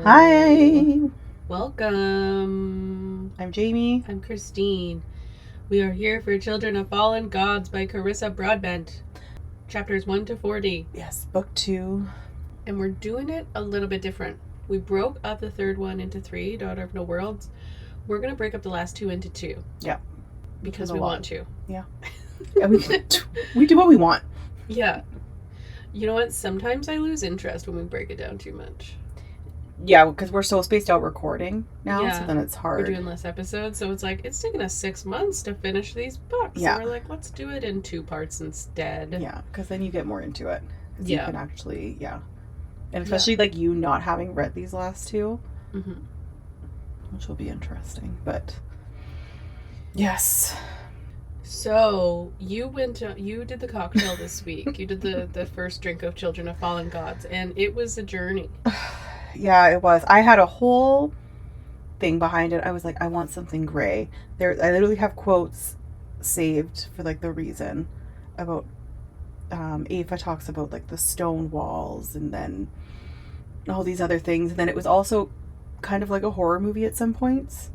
Hi. Welcome. I'm Jamie. I'm Christine. We are here for Children of Fallen Gods by Carissa Broadbent. Chapters 1 to 40. Yes, book 2. And we're doing it a little bit different. We broke up the third one into 3, Daughter of No Worlds. We're going to break up the last 2 into 2. Yeah. Because we want to. Yeah. And we do what we want. Yeah. You know what? Sometimes I lose interest when we break it down too much. Yeah, because we're so spaced out recording now, so then it's hard. We're doing less episodes, so it's like, it's taken us 6 months to finish these books. Yeah. So we're like, let's do it in 2 parts instead. Yeah, because then you get more into it. Yeah. You can actually, And especially, like, you not having read these last 2. Mm-hmm. Which will be interesting, but... Yes. So, you did the cocktail this week. You did the first drink of Children of Fallen Gods, and it was a journey. Yeah, it was. I had a whole thing behind it. I was like, I want something gray. I literally have quotes saved for, like, the reason about, Aefe talks about, like, the stone walls and then all these other things. And then it was also kind of like a horror movie at some points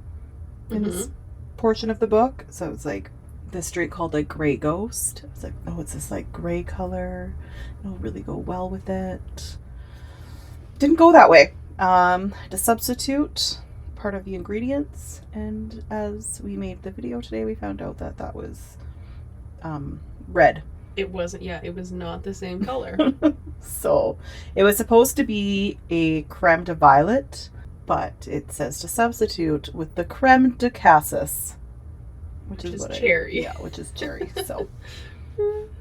in this portion of the book. So it was like this drink called, like, Gray Ghost. I was like, oh, it's this, like, gray color. It'll really go well with it. Didn't go that way. To substitute part of the ingredients, and as we made the video today, we found out that was red. It wasn't. Yeah, it was not the same color. So it was supposed to be a creme de violet, but it says to substitute with the creme de cassis, which is cherry. Which is cherry. So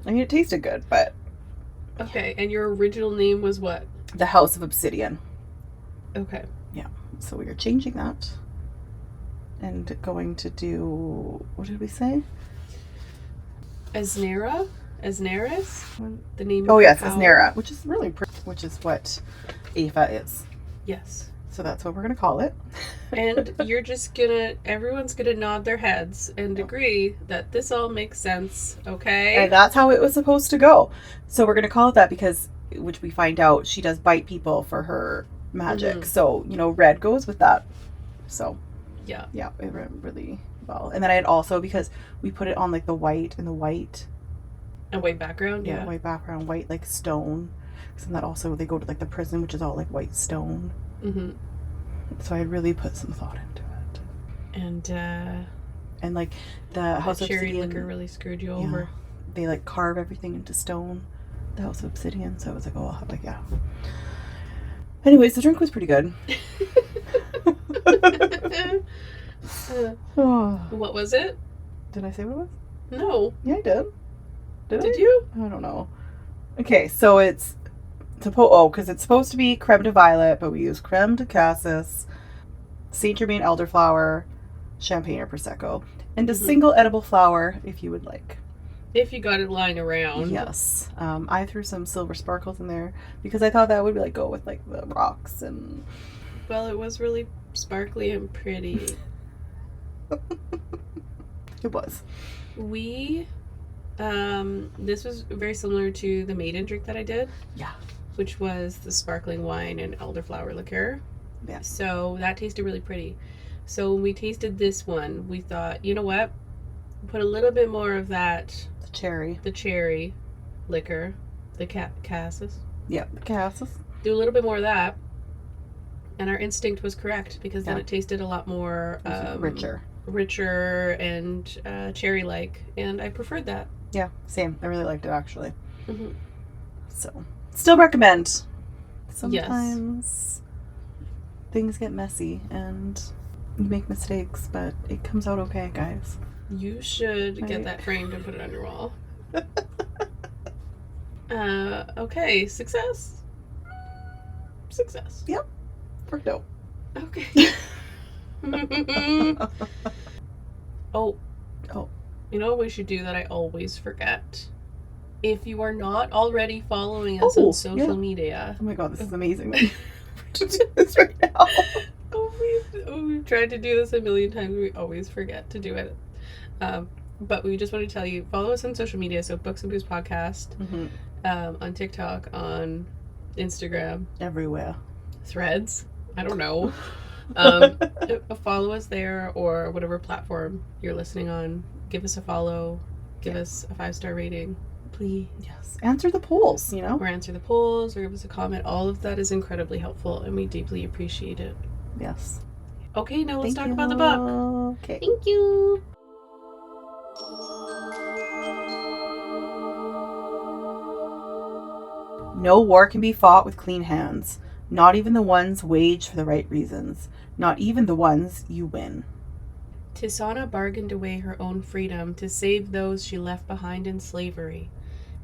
I mean, it tasted good, but okay. And your original name was what? The House of Obsidian. Okay. Yeah. So we are changing that and going to do, what did we say? Asnera? Asneris? The name of yes, Asnera, which is really pretty, which is what Aefe is. Yes. So that's what we're going to call it. And everyone's gonna nod their heads and agree that this all makes sense, okay? And that's how it was supposed to go. So we're going to call it that because, which we find out, she does bite people for her magic. So, red goes with that. So, yeah, it went really well. And then I had also, because we put it on, like, the white and the white. A white background, yeah. White background, white, like, stone. So that also, they go to, like, the prison, which is all, like, white stone. Mm-hmm. So I really put some thought into it. And like the House of Cherry Obsidian, liquor really screwed you over. They like carve everything into stone. The House of Obsidian. So I was like, oh, like, yeah. Anyways, the drink was pretty good. What was it? Did I say what it was? No. Yeah, I did. Did you? I don't know. Okay, so it's because it's supposed to be creme de violet, but we use creme de cassis, Saint Germain elderflower, champagne or prosecco, and a single edible flower if you would like. If you got it lying around. Yes. I threw some silver sparkles in there because I thought that would like go with like the rocks and. Well, it was really sparkly and pretty. It was. This was very similar to the maiden drink that I did. Yeah. Which was the sparkling wine and elderflower liqueur. Yeah. So that tasted really pretty. So when we tasted this one, we thought, you know what? Put a little bit more of that. The cherry liquor. The cassis. Yeah, the cassis. Do a little bit more of that. And our instinct was correct because then it tasted a lot more richer and cherry-like. And I preferred that. Yeah, same. I really liked it actually. Mm-hmm. So, still recommend. Sometimes things get messy and you make mistakes, but it comes out okay, guys. You should get that framed and put it on your wall. Okay, success. Yep. Worked out. Okay. Oh. You know what we should do that I always forget? If you are not already following us on social media. Oh my god, this is amazing. To do this right now. We've tried to do this a million times. We always forget to do it. But we just want to tell you, follow us on social media. So Books and Booze Podcast. On TikTok, on Instagram. Everywhere. Threads. I don't know. Follow us there or whatever platform you're listening on. Give us a follow. Give us a 5-star rating. Please. Yes. Answer the polls, you know? Or answer the polls or give us a comment. All of that is incredibly helpful and we deeply appreciate it. Yes. Okay, now let's talk Thank about the you. book. Okay. Thank you. No war can be fought with clean hands, not even the ones waged for the right reasons, not even the ones you win. Tisana bargained away her own freedom to save those she left behind in slavery.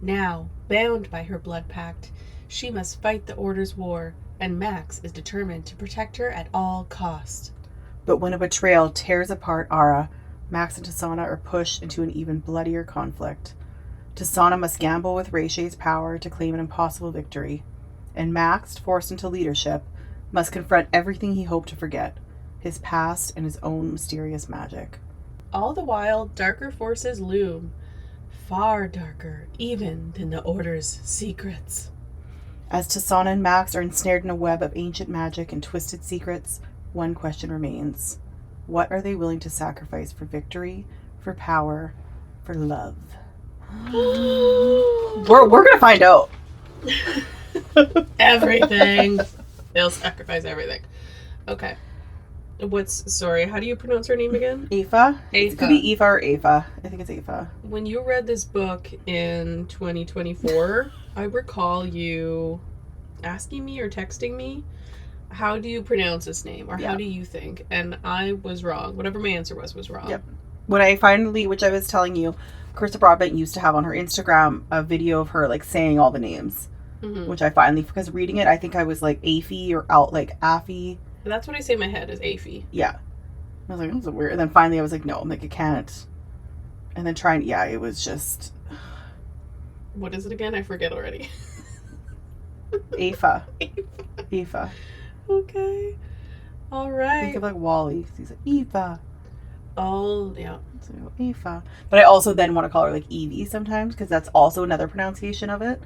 Now, bound by her blood pact, she must fight the Order's war, and Max is determined to protect her at all cost. But when a betrayal tears apart Ara, Max and Tisana are pushed into an even bloodier conflict. Tisana must gamble with Reishe's power to claim an impossible victory, and Max, forced into leadership, must confront everything he hoped to forget, his past and his own mysterious magic. All the while, darker forces loom, far darker even than the Order's secrets. As Tisana and Max are ensnared in a web of ancient magic and twisted secrets, one question remains. What are they willing to sacrifice for victory, for power, for love? We're gonna find out. Everything. They'll sacrifice everything. Okay. Sorry, how do you pronounce her name again? Aefe? It could be Aefe. Aefe or Aefe. I think it's Aefe. When you read this book in 2024, I recall you asking me or texting me, how do you pronounce this name? Or how do you think? And I was wrong. Whatever my answer was wrong. Yep. When I finally, which I was telling you, Carissa Broadbent used to have on her Instagram a video of her like saying all the names. Mm-hmm. Which I finally, because reading it, I think I was like Aefe or Aefe. That's what I say in my head is Aefe. Yeah. I was like, that's weird. And then finally I was like, no, I'm like, I can't. And then it was just. What is it again? I forget already. Aefe. Aefe. Okay. All right. Think of like Wally. He's like, Aefe. Oh, yeah. So, Aefe. But I also then want to call her like Evie sometimes because that's also another pronunciation of it.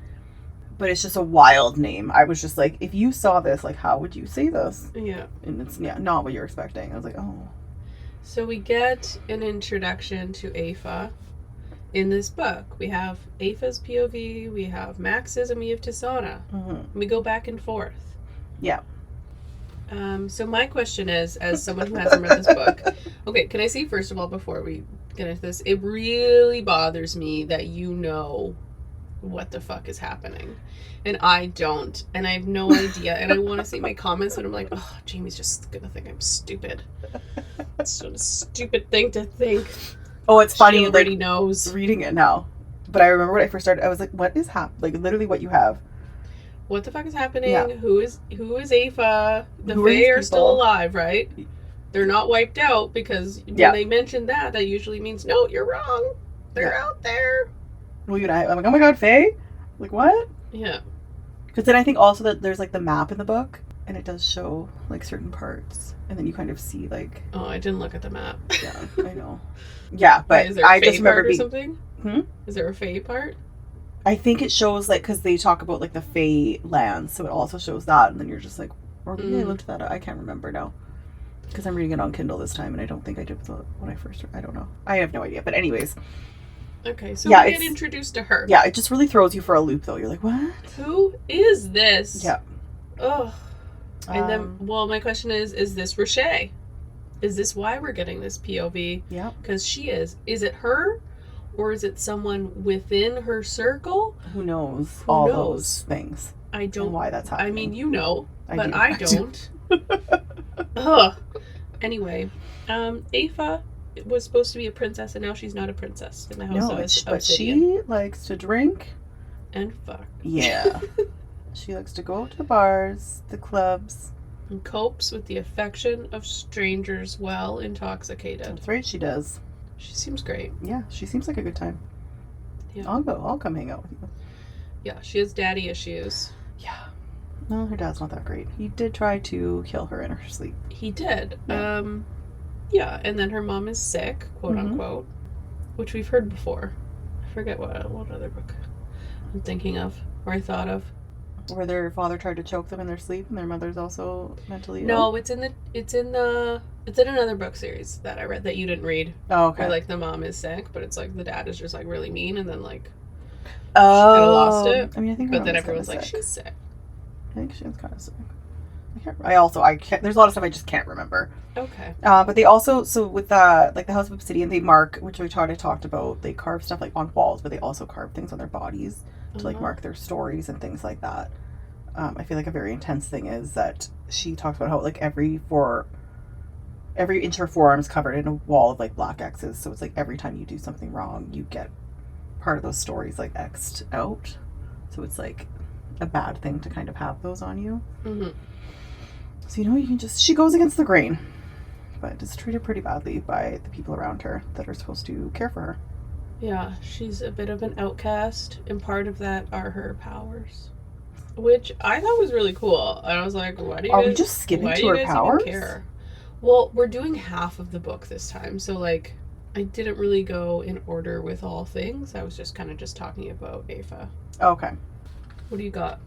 But it's just a wild name. I was just like, if you saw this, like, how would you say this? Yeah. And it's not what you're expecting. I was like, oh. So we get an introduction to Aefe in this book. We have Aefe's POV, we have Max's, and we have Tisana. Mm-hmm. We go back and forth. Yeah. So my question is, as someone who hasn't read this book, okay, can I say first of all, before we get into this, it really bothers me that you know what the fuck is happening and I don't, and I have no idea, and I want to say my comments and I'm like, oh, Jamie's just gonna think I'm stupid. It's such a stupid thing to think. Oh, it's funny, she already knows reading it now, but I remember when I first started I was like, what is happening? Like literally what you have, what the fuck is happening? Yeah. Who is Aefe? The Fae are still alive, right? They're not wiped out, because when they mention that usually means no, you're wrong, they're out there. Well, I'm like, oh my god, Faye? Like, what? Yeah. Because then I think also that there's, like, the map in the book, and it does show, like, certain parts. And then you kind of see, like... Oh, I didn't look at the map. Yeah, I know. Yeah, but I just remember or something? Hmm? Is there a Fae part? I think it shows, like, because they talk about, like, the Fae lands, so it also shows that, and then you're just like, or maybe I looked that up. I can't remember now. Because I'm reading it on Kindle this time, and I don't think I did when I first... I don't know. I have no idea. But anyways... Okay, so we get introduced to her. Yeah, it just really throws you for a loop, though. You're like, what? Who is this? Yeah. Ugh. And then, well, my question is this Reishe? Is this why we're getting this POV? Yeah. Because she is. Is it her? Or is it someone within her circle? Who knows all those things? I don't. And why that's happening. I mean, you know, but I don't. Ugh. Anyway, Aefe was supposed to be a princess, and now she's not a princess in the house of but Obsidian. She likes to drink and fuck. Yeah. She likes to go to the bars, the clubs, and copes with the affection of strangers while intoxicated. That's right, she does. She seems great. Yeah, she seems like a good time. Yeah. I'll come hang out with you. Yeah, she has daddy issues. Yeah. No, her dad's not that great. He did try to kill her in her sleep. He did. Yeah. Yeah, and then her mom is sick, quote unquote, which we've heard before. I forget what other book I'm thinking of, or I thought of. Where their father tried to choke them in their sleep and their mother's also mentally ill? No, it's in another book series that I read that you didn't read. Oh, okay. Where like the mom is sick, but it's like the dad is just like really mean, and then like Oh. she kind of lost it. I mean, I think but then everyone's like, she's sick. I think she was kind of sick. I can't. There's a lot of stuff I just can't remember. Okay. But they also, so with like the House of Obsidian, they mark, which we talked about. They carve stuff like on walls, but they also carve things on their bodies to like mark their stories and things like that. I feel like a very intense thing is that she talks about how like every inch of her forearm is covered in a wall of like black X's. So it's like every time you do something wrong, you get part of those stories like X'd out. So it's like a bad thing to kind of have those on you. Mm-hmm. So, you can just, she goes against the grain, but is treated pretty badly by the people around her that are supposed to care for her. Yeah, she's a bit of an outcast, and part of that are her powers, which I thought was really cool. And I was like, why do you we just skipping to her powers? Care? Well, we're doing half of the book this time, so like I didn't really go in order with all things. I was just kind of just talking about Aefe. Okay. What do you got?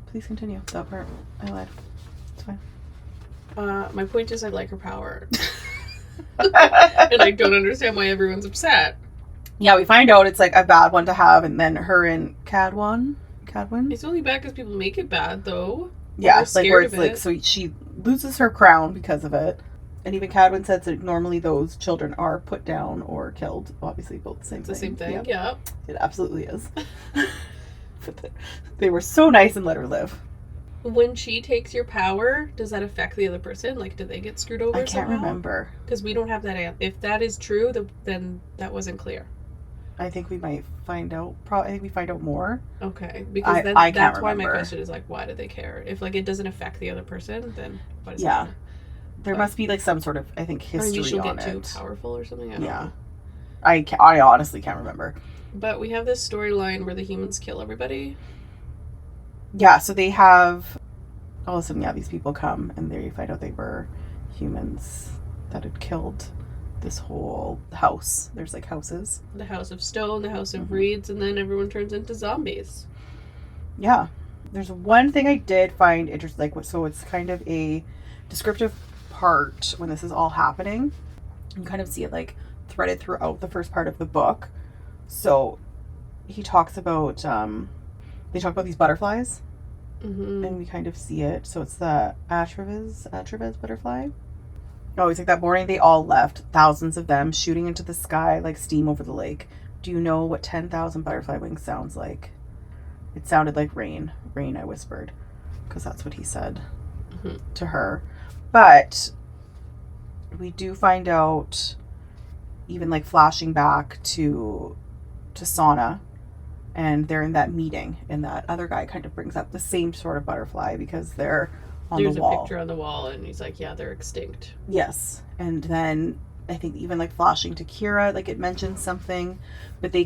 Please continue. That part. I lied. It's fine. My point is I like her power. And I don't understand why everyone's upset. Yeah, we find out it's like a bad one to have, and then her and Cadwin. It's only bad because people make it bad, though. Yeah, it's like where it's like, so she loses her crown because of it. And even Cadwin says that normally those children are put down or killed. Obviously, both the same thing. The same thing, yeah. It absolutely is. But they were so nice and let her live. When she takes your power, does that affect the other person? Like, do they get screwed over? I can't remember. Because we don't have that. If that is true, then that wasn't clear. I think we might find out. I think we find out more. Okay, because that's why my question is like, why do they care? If like it doesn't affect the other person, then what does it matter? There must be like some sort of, I think, history or she'll on get it. too powerful or something. I don't know. I honestly can't remember. But we have this storyline where the humans kill everybody. Yeah, so they have all of a sudden, these people come and they find out they were humans that had killed this whole house. There's like houses. The House of Stone, the House of Reeds, and then everyone turns into zombies. Yeah. There's one thing I did find interesting, like, so it's kind of a descriptive part when this is all happening. You kind of see it like threaded throughout the first part of the book. So he talks about, they talk about these butterflies. And we kind of see it. So it's the Atrevez butterfly. Oh, it's like that morning they all left, thousands of them shooting into the sky like steam over the lake. Do you know what 10,000 butterfly wings sounds like? It sounded like rain. Rain, I whispered. Because that's what he said to her. But we do find out, even like flashing back to Missanah, and they're in that meeting, and that other guy kind of brings up the same sort of butterfly because they're on the wall. There's a picture on the wall, and he's like, yeah, they're extinct. Yes. And then I think even like flashing to Kira, like it mentions something, but you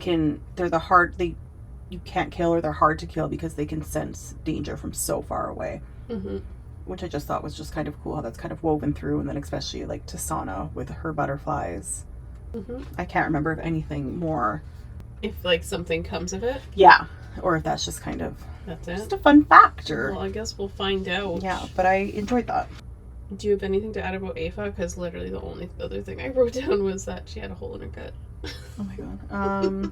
can't kill, or they're hard to kill because they can sense danger from so far away. Which I just thought was just kind of cool how that's kind of woven through, and then especially like Missanah with her butterflies. I can't remember if anything more. If like something comes of it? Yeah. Or if that's just kind of just a fun factor. Well, I guess we'll find out. Yeah, but I enjoyed that. Do you have anything to add about Aefe? Because literally the only other thing I wrote down was that she had a hole in her gut. Oh my god.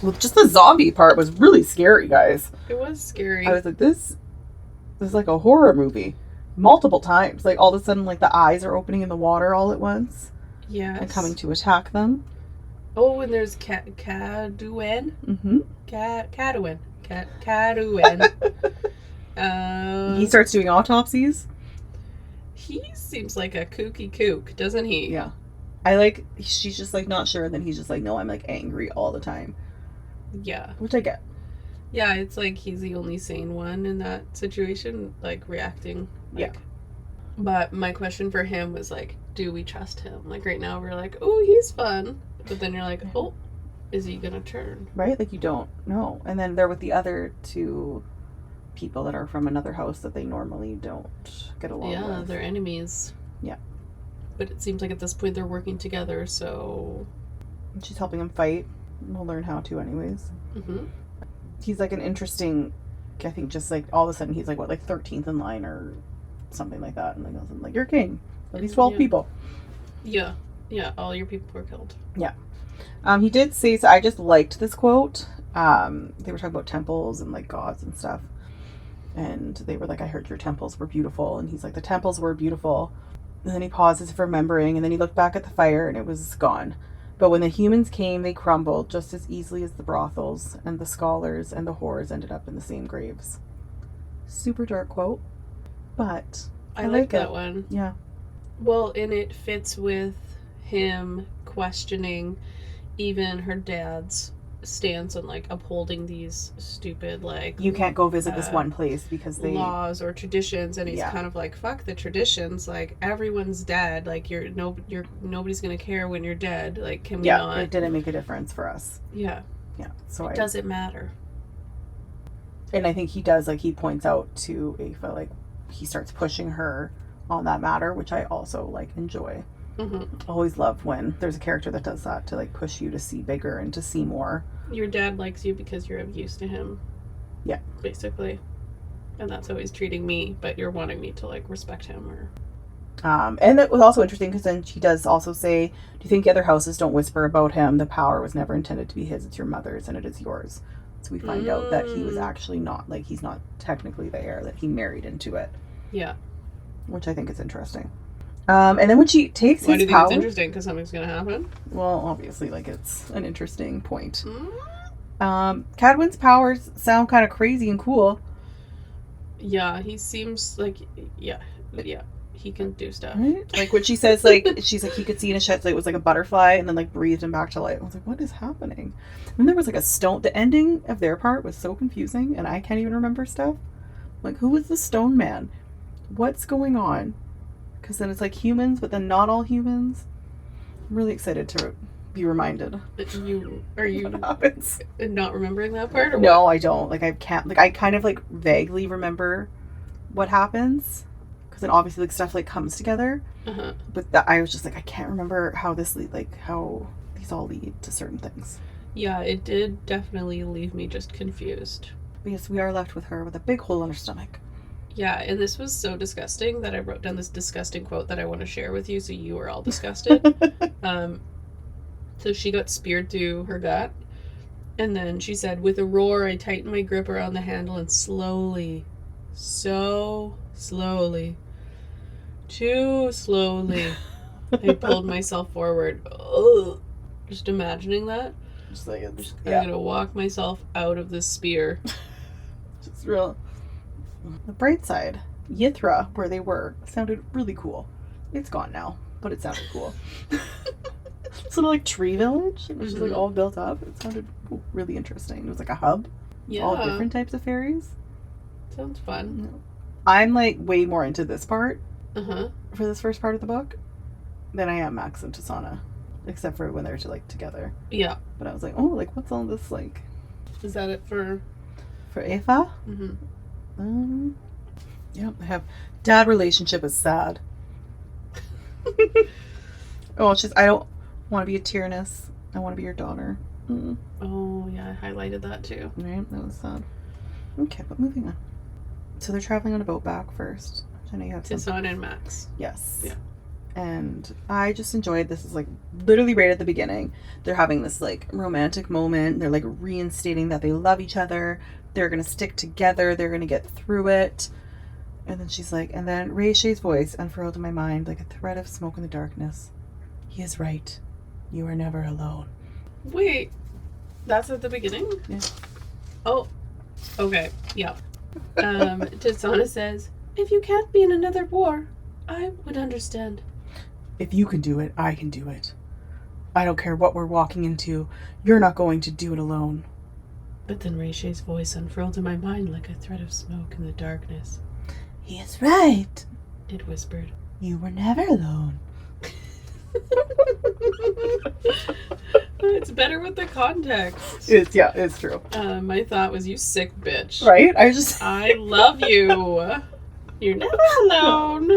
Well, just the zombie part was really scary, guys. It was scary. I was like, this is like a horror movie. Multiple times. Like all of a sudden, like the eyes are opening in the water all at once. Yes. And coming to attack them. Oh, and there's Cadwin. Cadwin. He starts doing autopsies. He seems like a kooky kook, doesn't he? Yeah. She's just like not sure, and then he's just like, no, I'm like angry all the time. Yeah. Which I get. Yeah, it's like he's the only sane one in that situation, like reacting. Like, but my question for him was like, do we trust him? Like right now we're like, oh, he's fun. But then you're like, oh, is he gonna turn? Right? Like you don't know. And then they're with the other two people that are from another house that they normally don't get along with. Yeah, they're enemies. Yeah. But it seems like at this point they're working together, so... She's helping him fight. We'll learn how to anyways. He's like an interesting I think just like all of a sudden he's like, what, like 13th in line or something like that. And like, I was like, you're king of these 12 people. Yeah. Yeah. All your people were killed. Yeah. He did say, so I just liked this quote. They were talking about temples and like gods and stuff. And they were like, I heard your temples were beautiful. And he's like, the temples were beautiful. And then he pauses for remembering. And then he looked back at the fire and it was gone. But when the humans came, they crumbled just as easily as the brothels. And the scholars and the whores ended up in the same graves. Super dark quote. But I like that one. Yeah. Well, and it fits with him questioning even her dad's stance on like upholding these stupid like you can't go visit this one place because they laws or traditions, and he's kind of like, fuck the traditions, like everyone's dead, like nobody's gonna care when you're dead, like can we not? It didn't make a difference for us. So it doesn't matter. And I think he does, like, he points out to Aefe, like, he starts pushing her on that matter, which I also like enjoy. Always love when there's a character that does that, to like push you to see bigger and to see more. Your dad likes you because you're of use to him. Yeah. Basically. And that's how he's treating me, but you're wanting me to like respect him or... And it was also interesting because then she does also say, do you think the other houses don't whisper about him? The power was never intended to be his, it's your mother's and it is yours. So we find out that he was actually not, like, he's not technically the heir, that he married into it. Yeah. Which I think is interesting. And then when she takes his power... Why do you think it's interesting? Because something's going to happen? Well, obviously, like, it's an interesting point. Cadwin's powers sound kind of crazy and cool. Yeah, he seems like... Yeah. He can do stuff. Right? Like, when she says, like, she's like, he could see in his shed, like, it was like a butterfly, and then, like, breathed him back to life. I was like, what is happening? And there was, like, a stone... The ending of their part was so confusing, and I can't even remember stuff. Like, who was the stone man? What's going on? Because then it's like humans, but then not all humans. I'm really excited to be reminded. Are you what happens? Not remembering that part? Or no, what? I don't. Like, I can't. Like, I kind of like vaguely remember what happens, because then obviously like stuff like comes together. But I was just like, I can't remember how this how these all lead to certain things. Yeah, it did definitely leave me just confused. But yes, we are left with her with a big hole in her stomach. Yeah, and this was so disgusting that I wrote down this disgusting quote that I want to share with you, so you are all disgusted. So she got speared through her gut, and then she said, with a roar, I tightened my grip around the handle and slowly, so slowly, too slowly, I pulled myself forward. Ugh. Just imagining that. Just like I'm gonna walk myself out of this spear. Just real. The bright side, Yithra, where they were, sounded really cool. It's gone now, but it sounded cool. Sort of like tree village. It was just like all built up. It sounded really interesting. It was like a hub. Yeah. All different types of fairies. Sounds fun. I'm like way more into this part for this first part of the book than I am Max and Missanah, except for when they're like together. Yeah. But I was like, oh, like what's all this like? Is that it for Aefe? Yeah, I have dad relationship is sad. Oh, it's just I don't want to be a tyranness. I want to be your daughter. Oh yeah, I highlighted that too. Right, that was sad. Okay, but moving on. So they're traveling on a boat back first. I know you have Missanah and Max. Yes. Yeah. And I just enjoyed this. Is like literally right at the beginning. They're having this like romantic moment. They're like reinstating that they love each other. They're gonna stick together. They're gonna get through it. And then she's like, and then Raishe's voice unfurled in my mind like a thread of smoke in the darkness. He is right. You are never alone. Wait, that's at the beginning? Yeah. Oh, okay. Yeah. Missanah says, if you can't be in another war, I would understand. If you can do it, I can do it. I don't care what we're walking into. You're not going to do it alone. But then Raishe's voice unfurled in my mind like a thread of smoke in the darkness. He is right. It whispered. You were never alone. It's better with the context. It's true. My thought was, you sick bitch. Right? I love you. You're never alone.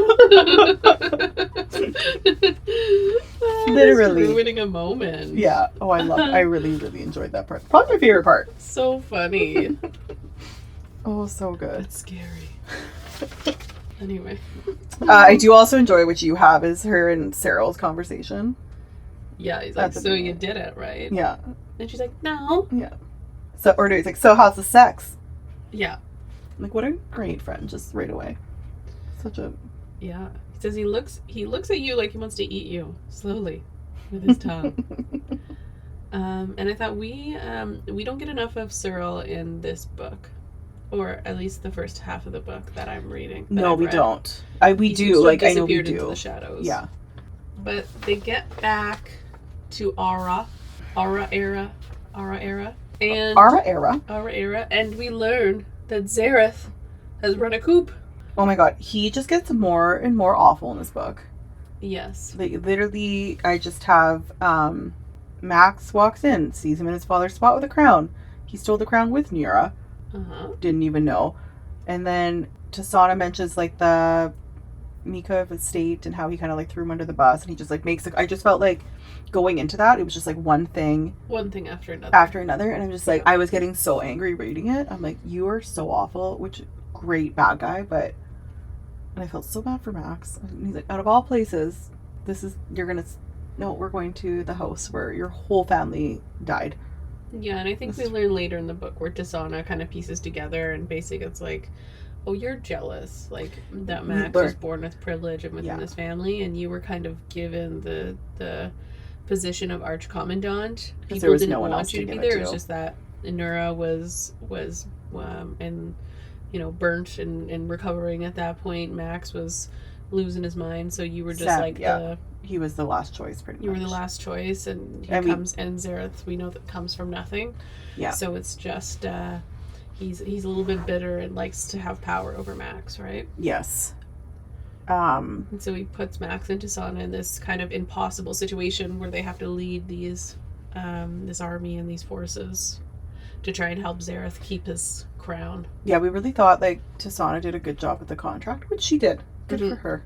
Literally ruining a moment. Yeah. Oh, I really, really enjoyed that part. Probably my favorite part. So funny. Oh, so good. That's scary. Anyway. I do also enjoy what you have is her and Cyril's conversation. Yeah, he's like, so you did it, right? Yeah. And she's like, no. Yeah. So, or he's like, so how's the sex? Yeah. I'm like, what a great friend, just right away. Such a... Yeah. He says he looks at you like he wants to eat you slowly with his tongue. And I thought we don't get enough of Cyril in this book. Or at least the first half of the book that I'm reading. No, we don't. We do. Like, I know we do. Into the shadows. Yeah. But they get back to Ara Era. And we learn that Zareth has run a coup. Oh my god, he just gets more and more awful in this book. Yes. Like, literally, I just have Max walks in, sees him in his father's spot with a crown. He stole the crown with Nura. Didn't even know. And then Tisana mentions like the Mika estate and how he kind of like threw him under the bus, and he just like makes I just felt like going into that, it was just like one thing after another, and I'm just like, I was getting so angry reading it. I'm like, you are so awful, which great bad guy, and I felt so bad for Max. And he's like, out of all places, we're going to the house where your whole family died. Yeah, and I think we learn later in the book where Tisana kind of pieces together, and basically it's like, oh, you're jealous, like that Max was born with privilege and within this family, and you were kind of given the position of arch-commandant. People didn't want you to be there. It was just that Nura was and burnt and recovering at that point. Max was losing his mind, so you were just he was the last choice, pretty much. You were the last choice, and and Zareth, we know that comes from nothing. Yeah. So it's just he's a little bit bitter and likes to have power over Max, right? Yes. And so he puts Max and Tisana in this kind of impossible situation where they have to lead this army and these forces to try and help Zareth keep his crown. Yeah, we really thought like Tisana did a good job with the contract, which she did. Good for her.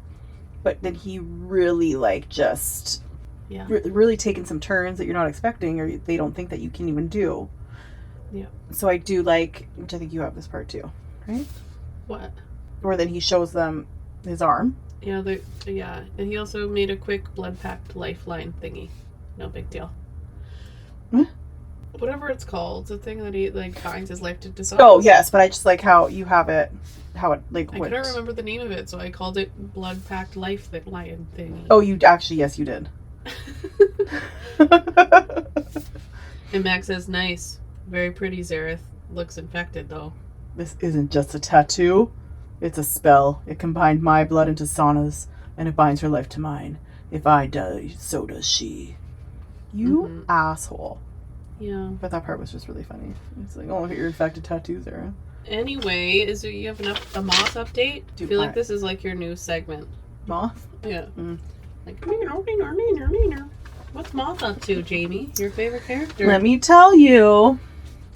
But then he really really taken some turns that you're not expecting, or they don't think that you can even do. Yeah. So I do like, which I think you have this part too, right? What? Where then he shows them his arm. Yeah, and he also made a quick blood-packed lifeline thingy. No big deal. Whatever it's called, the thing that he like binds his life to dissolve. Oh yes, but I just like how you have it. How it like. I couldn't remember the name of it, so I called it blood-packed lion thingy. Oh, you actually, yes, you did. And Max says, "Nice, very pretty. Zareth looks infected, though." This isn't just a tattoo. It's a spell. It combined my blood into Sana's, and it binds her life to mine. If I die, so does she. You asshole. Yeah. But that part was just really funny. It's like, oh, look at your infected tattoos there. Anyway, you have a Moth update? I feel like this is like your new segment. Moth? Yeah. Like, what's Moth up to, Jamie? Your favorite character? Let me tell you.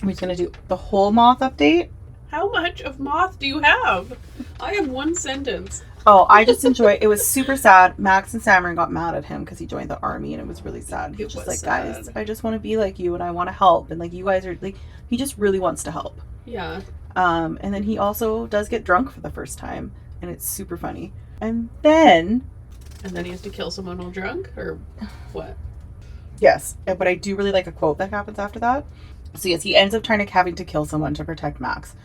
We're going to do the whole Moth update. How much of Moth do you have? I have one sentence. Oh, I just enjoy it. It was super sad. Max and Sammerin got mad at him because he joined the army, and it was really sad. He was just like, sad. Guys, I just want to be like you, and I want to help, and like you guys are like, he just really wants to help. Yeah. And then he also does get drunk for the first time, and it's super funny. And then he has to kill someone while drunk, or what? Yes, but I do really like a quote that happens after that. So yes, he ends up having to kill someone to protect Max,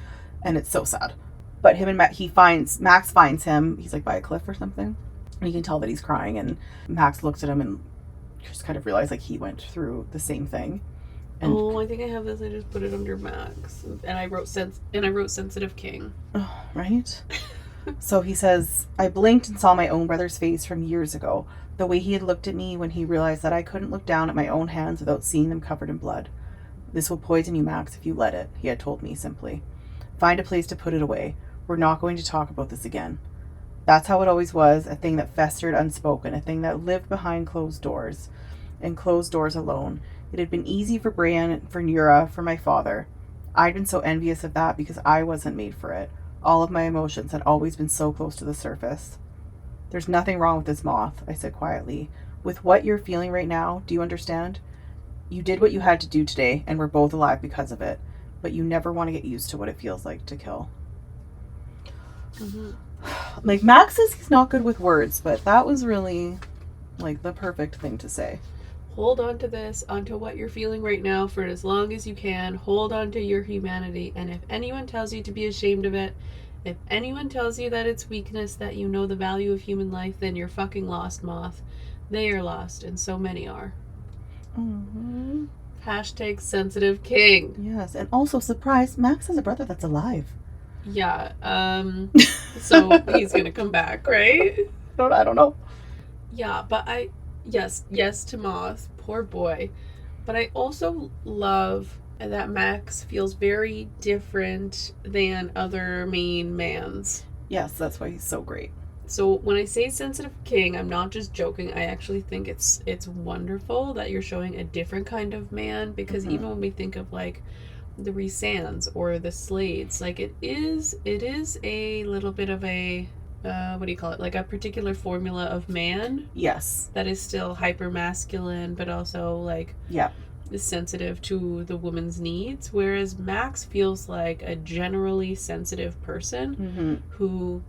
and it's so sad. But him and Max finds him. He's like by a cliff or something, and you can tell that he's crying. And Max looks at him and just kind of realized like he went through the same thing. And I think I have this. I just put it under Max, and I wrote sensitive king. Oh, right. So he says, I blinked and saw my own brother's face from years ago. The way he had looked at me when he realized that I couldn't look down at my own hands without seeing them covered in blood. This will poison you, Max, if you let it, he had told me simply. Find a place to put it away. We're not going to talk about this again. That's how it always was, a thing that festered unspoken, a thing that lived behind closed doors, and closed doors alone. It had been easy for Bran, for Nura, for my father. I'd been so envious of that because I wasn't made for it. All of my emotions had always been so close to the surface. There's nothing wrong with this Moth, I said quietly. With what you're feeling right now, do you understand? You did what you had to do today, and we're both alive because of it. but you never want to get used to what it feels like to kill. Mm-hmm. Like, Max says he's not good with words, but that was really, like, the perfect thing to say. Hold on to this, onto what you're feeling right now for as long as you can. Hold on to your humanity. And if anyone tells you to be ashamed of it, if anyone tells you that it's weakness, that you know the value of human life, then you're fucking lost, Moth. They are lost, and so many are. Mm-hmm. Hashtag sensitive king. Yes, and also, surprise, Max has a brother that's alive. Yeah, so he's gonna come back, right? I don't know. Yeah, but yes to Moth, poor boy. But I also love that Max feels very different than other main mans. Yes, that's why he's so great. So when I say sensitive king, I'm not just joking. I actually think it's wonderful that you're showing a different kind of man, because even when we think of like the Rhyssands or the Slades, like it is a little bit of a what do you call it? Like a particular formula of man. Yes. That is still hyper masculine, but also like is sensitive to the woman's needs. Whereas Max feels like a generally sensitive person who,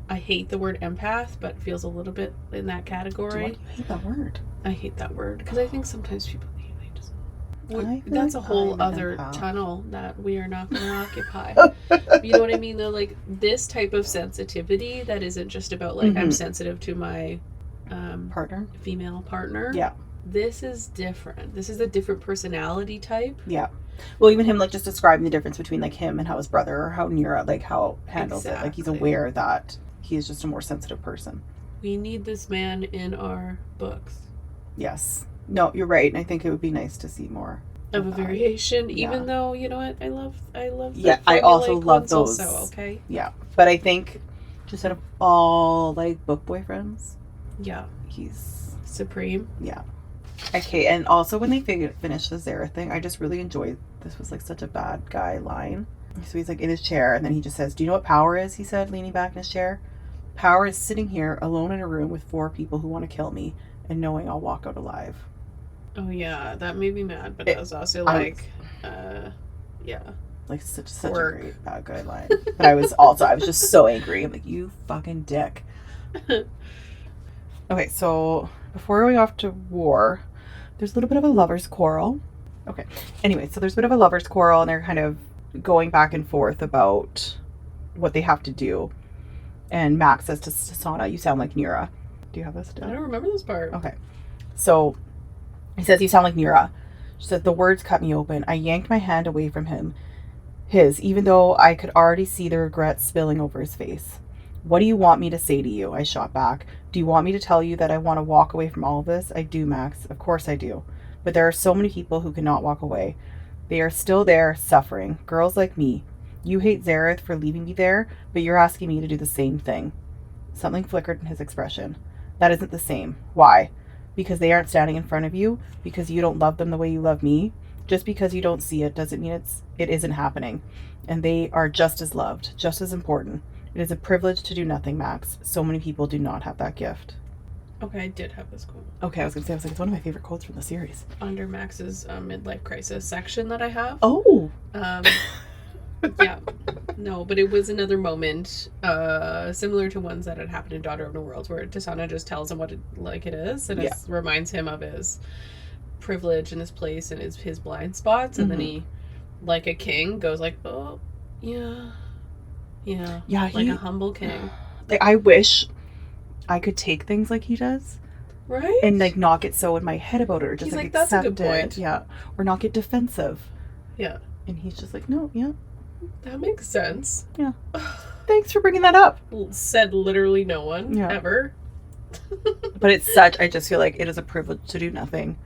I hate the word empath, but feels a little bit in that category. Why do you hate that word? I hate that word because I think sometimes people that's a whole other tunnel that we are not going to occupy. You know what I mean? Though, like this type of sensitivity that isn't just about like I'm sensitive to my partner, female partner. Yeah, this is different. This is a different personality type. Yeah. Well, even him like just describing the difference between like him and how his brother or how Nura like how handles it. Like he's aware that he is just a more sensitive person. We need this man in our books. Yes. No, you're right. And I think it would be nice to see more of a variation, even though, you know what, I love yeah, I also love those also, okay? Yeah. But I think just out of all like book boyfriends, yeah, he's supreme. Yeah. Okay, and also when they finished the Zara thing, I just really enjoyed, this was like such a bad guy line. So he's like in his chair and then he just says, "Do you know what power is?" he said, leaning back in his chair. "Power is sitting here alone in a room with 4 people who want to kill me and knowing I'll walk out alive." Oh yeah, that made me mad, but it was also like, yeah. Like such a great bad guy line. But I was just so angry. I'm like, you fucking dick. Okay, so before we go off to war, there's a little bit of a lover's quarrel. Okay. Anyway, so there's a bit of a lover's quarrel and they're kind of going back and forth about what they have to do. And Max says to Missanah, "You sound like Nura." Do you have this down? I don't remember this part. Okay. So he says, "You sound like Nura." She said, "The words cut me open. I yanked my hand away from his, even though I could already see the regret spilling over his face. What do you want me to say to you?" I shot back. "Do you want me to tell you that I want to walk away from all of this?" "I do, Max. Of course I do. But there are so many people who cannot walk away. They are still there, suffering. Girls like me. You hate Zareth for leaving me there, but you're asking me to do the same thing." Something flickered in his expression. "That isn't the same. Why? Because they aren't standing in front of you? Because you don't love them the way you love me? Just because you don't see it doesn't mean it isn't happening. And they are just as loved, just as important. It is a privilege to do nothing, Max. So many people do not have that gift." Okay, I did have this quote. Okay, I was like, it's one of my favorite quotes from the series. Under Max's midlife crisis section that I have. Oh! Yeah. No, but it was another moment similar to ones that had happened in Daughter of the Worlds, where Missanah just tells him what it is, and it reminds him of his privilege and his place and his blind spots, and then he, like a king, goes like, "Oh, yeah, like a humble king." Like, I wish I could take things like he does, right? And like not get so in my head about it, or just he's like "That's accept a good point." Yeah, or not get defensive. Yeah, and he's just like, "No, yeah, that makes sense." Yeah. Thanks for bringing that up. Said literally no one ever. But it's I just feel like it is a privilege to do nothing,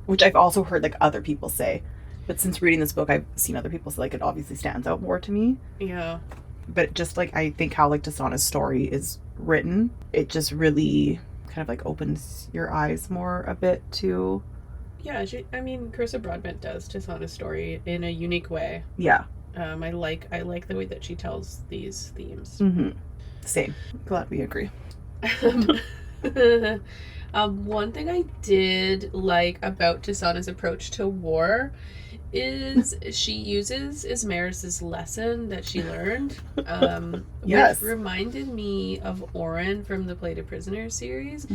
which I've also heard like other people say. But since reading this book, I've seen other people say like it obviously stands out more to me. Yeah. But just like I think how like Missanah's story is written, it just really kind of like opens your eyes more a bit to. Yeah, Carissa Broadbent does Missanah's story in a unique way. Yeah. I like the way that she tells these themes. Mm-hmm. Same. Glad we agree. One thing I did like about Missanah's approach to war she uses Ismaris's lesson that she learned, Yes. which reminded me of Oren from the Play to Prisoner series,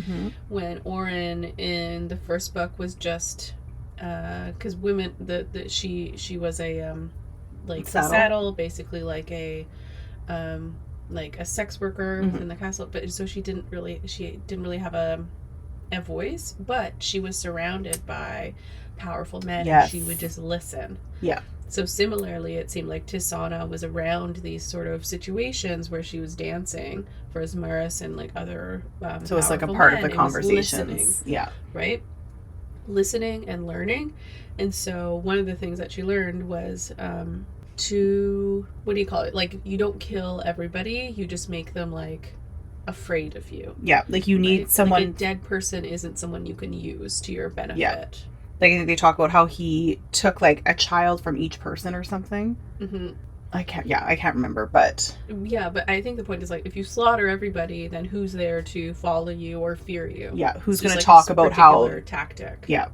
when Oren in the first book was just because women she was a like saddle, basically like a sex worker within the castle, but so she didn't really have a voice, but she was surrounded by powerful men, and she would just listen. Yeah. So similarly, it seemed like Tisana was around these sort of situations where she was dancing for Ismaris and like other so it's like a part of the conversations. Yeah. Right? Listening and learning. And so one of the things that she learned was to, what do you call it? Like, you don't kill everybody, you just make them like afraid of you. Yeah, like you need someone. Like a dead person isn't someone you can use to your benefit. Yeah. Like they talk about how he took like a child from each person or something. I can't remember, but yeah, but I think the point is like if you slaughter everybody, then who's there to follow you or fear you? Yeah, who's going to talk about how tactic? Yeah.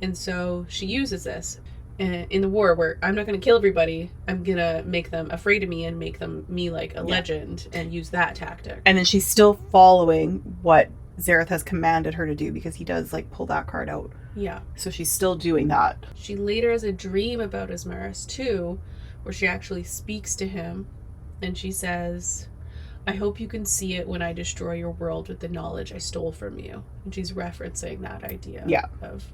And so she uses this in the war where I'm not going to kill everybody. I'm going to make them afraid of me and make me like a legend and use that tactic. And then she's still following what Zareth has commanded her to do because he does like pull that card out. Yeah. So she's still doing that. She later has a dream about Ismaris too, where she actually speaks to him and she says, I hope you can see it when I destroy your world with the knowledge I stole from you. And she's referencing that idea of,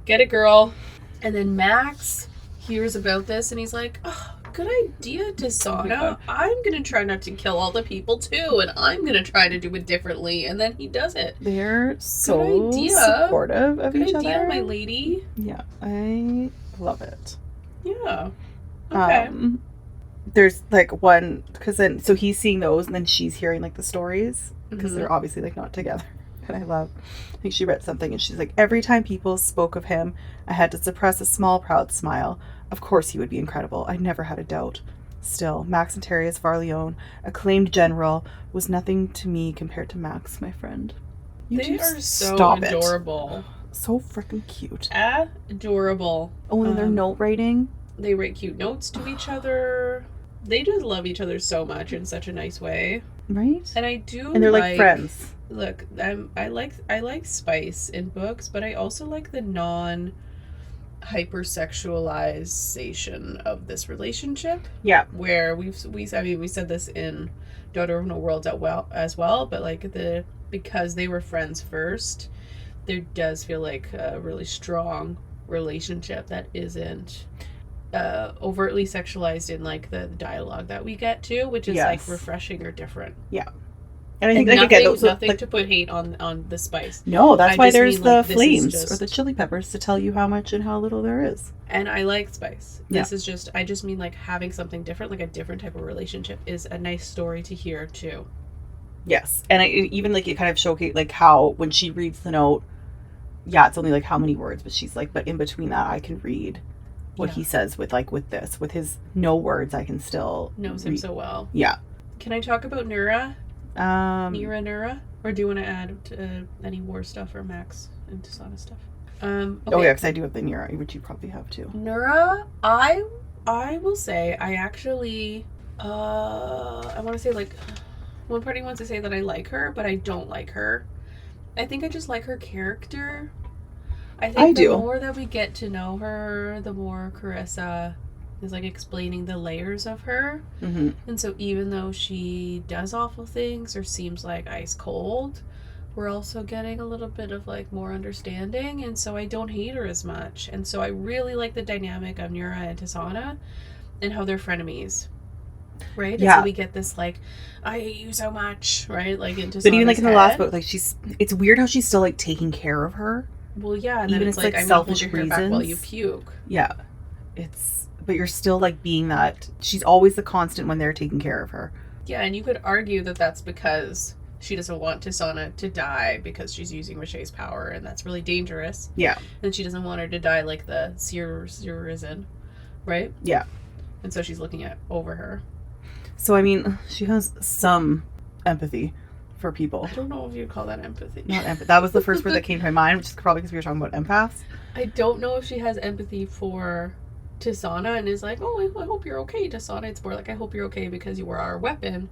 get it, girl. And then Max hears about this and he's like, oh, good idea, Tisana. I'm going to try not to kill all the people too, and I'm going to try to do it differently. And then he does it. They're so supportive of each other. Good idea, my lady. Yeah, I love it. Yeah. Okay. There's like one, because then, so he's seeing those and then she's hearing like the stories because they're obviously like not together. And I think she read something and she's like, every time people spoke of him, I had to suppress a small, proud smile. Of course he would be incredible. I never had a doubt. Still, Max Antarius Varleone, acclaimed general, was nothing to me compared to Max, my friend. They are so adorable. So freaking cute. Adorable. Oh, and their note writing. They write cute notes to each other. They just love each other so much in such a nice way. Right? And I do. And they're like friends. Look, I like spice in books, but I also like the hypersexualization of this relationship. Yeah. Where we said this in Daughter of No Worlds as well, but like because they were friends first, there does feel like a really strong relationship that isn't overtly sexualized in like the dialogue that we get to, which is like refreshing or different. Yeah. And I think nothing to put hate on the spice. No, that's why there's the flames or the chili peppers to tell you how much and how little there is. And I like spice. This is just, I just mean like having something different, like a different type of relationship is a nice story to hear too. Yes. And even like it kind of showcased like how when she reads the note, it's only like how many words, but she's like, but in between that I can read what he says with his no words, I can still knows him so well. Yeah. Can I talk about Nura? Nura? Or do you want to add any war stuff or Max and Tisana stuff? Okay. Oh yeah, because I do have the Nura, which you probably have too. Nura, I will say I actually I want to say like one party wants to say that I like her, but I don't like her. I think I just like her character. I think the more that we get to know her, the more Carissa is like explaining the layers of her. And so even though she does awful things or seems like ice cold, we're also getting a little bit of like more understanding, and so I don't hate her as much. And so I really like the dynamic of Nura and Tisana and how they're frenemies, right? Yeah. And so we get this like, I hate you so much, right? Like in Tisana's but even like in the last book, like it's weird how she's still like taking care of her. Well, yeah, and then it's like I'm gonna hold your hair back while you puke. Yeah, but you're still like being that. She's always the constant when they're taking care of her. Yeah, and you could argue that that's because she doesn't want Tisana to die because she's using Richet's power, and that's really dangerous. Yeah. And she doesn't want her to die like the Sammerin, right? Yeah. And so she's looking over her. So, I mean, she has some empathy for people. I don't know if you'd call that empathy. Not empathy. That was the first word that came to my mind, which is probably because we were talking about empaths. I don't know if she has empathy for Tisana and is like, oh, I hope you're okay, Tisana. It's more like, I hope you're okay because you were our weapon.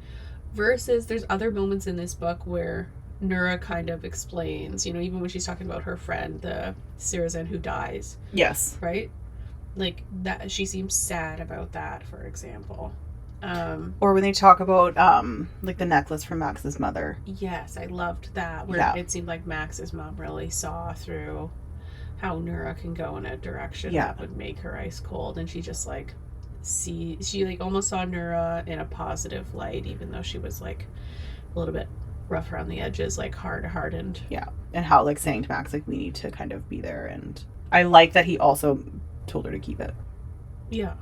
Versus there's other moments in this book where Nura kind of explains, you know, even when she's talking about her friend, the Sirazan who dies. Yes. Right? Like, that she seems sad about that, for example. Or when they talk about like the necklace from Max's mother. Yes, I loved that. Where it seemed like Max's mom really saw through how Nura can go in a direction that would make her ice cold, and she just like she like almost saw Nura in a positive light, even though she was like a little bit rough around the edges, like hard-hardened. Yeah, and how like saying to Max like we need to kind of be there, and I like that he also told her to keep it. Yeah.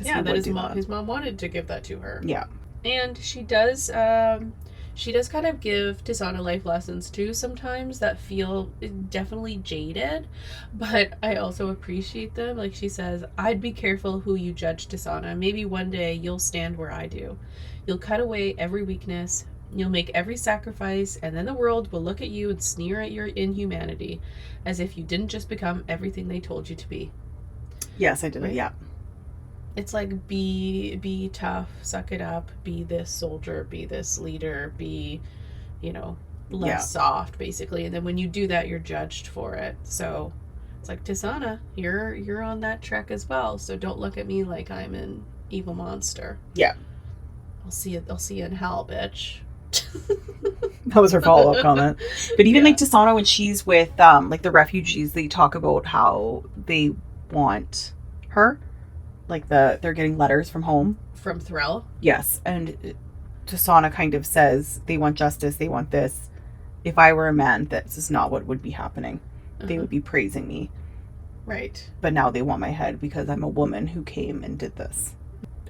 Yeah, that his mom wanted to give that to her. Yeah. And she does kind of give Tisana life lessons too sometimes that feel definitely jaded, but I also appreciate them. Like she says, I'd be careful who you judge, Tisana. Maybe one day you'll stand where I do. You'll cut away every weakness. You'll make every sacrifice, and then the world will look at you and sneer at your inhumanity as if you didn't just become everything they told you to be. Yes, I did it, yeah. It's like, be tough, suck it up, be this soldier, be this leader, be, you know, less soft, basically. And then when you do that, you're judged for it. So it's like, Tisana, you're on that trek as well. So don't look at me like I'm an evil monster. Yeah. I'll see you in hell, bitch. That was her follow-up comment. But even like Tisana, when she's with like the refugees, they talk about how they want her. Like they're getting letters from home. From Threll? Yes. And Tisana kind of says they want justice, they want this. If I were a man, this is not what would be happening. They would be praising me. Right. But now they want my head because I'm a woman who came and did this.